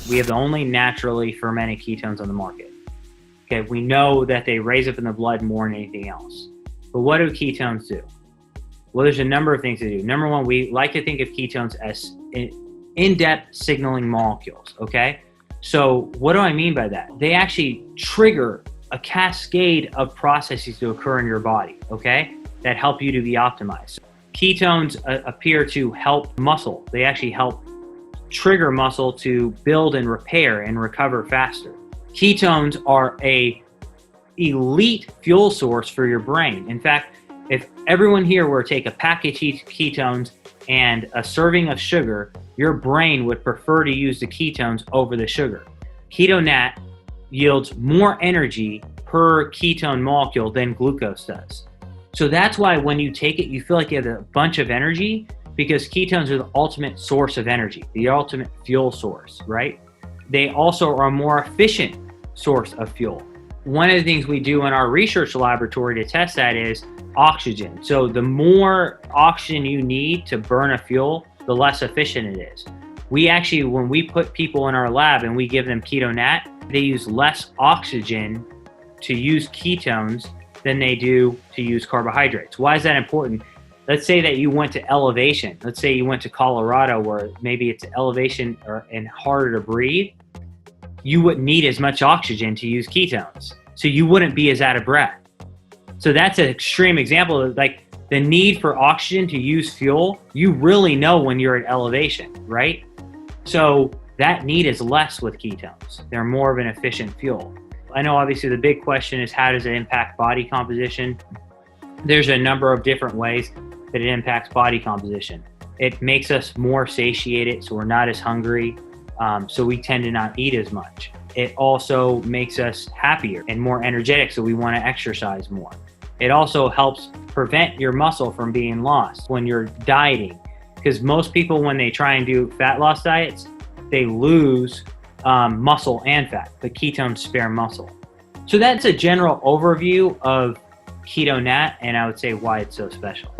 We have the only naturally fermented ketones on the market. Okay, we know that they raise up in the blood more than anything else. But what do ketones do? Well, there's a number of things to do. Number one, we like to think of ketones as in-depth signaling molecules, okay? So what do I mean by that? They actually trigger a cascade of processes to occur in your body, okay, that help you to be optimized. Ketones appear to help muscle. They actually help trigger muscle to build and repair and recover faster. Ketones are an elite fuel source for your brain. In fact, if everyone here were to take a package of ketones and a serving of sugar, your brain would prefer to use the ketones over the sugar. KetoNat yields more energy per ketone molecule than glucose does. So that's why when you take it, you feel like you have a bunch of energy, because ketones are the ultimate source of energy, the ultimate fuel source, right? They also are a more efficient source of fuel. One of the things we do in our research laboratory to test that is oxygen. So the more oxygen you need to burn a fuel, the less efficient it is. We actually, when we put people in our lab and we give them KetoNat, they use less oxygen to use ketones than they do to use carbohydrates. Why is that important? Let's say that you went to elevation. Let's say you went to Colorado where maybe it's elevation and harder to breathe. You wouldn't need as much oxygen to use ketones. So you wouldn't be as out of breath. So that's an extreme example of like the need for oxygen to use fuel. You really know when you're at elevation, right? So that need is less with ketones. They're more of an efficient fuel. I know obviously the big question is, how does it impact body composition? There's a number of different ways that it impacts body composition. It makes us more satiated, so we're not as hungry, so we tend to not eat as much. It also makes us happier and more energetic, so we want to exercise more. It also helps prevent your muscle from being lost when you're dieting, because most people, when they try and do fat loss diets, they lose muscle and fat, but ketones spare muscle. So that's a general overview of KetoNat, and I would say why it's so special.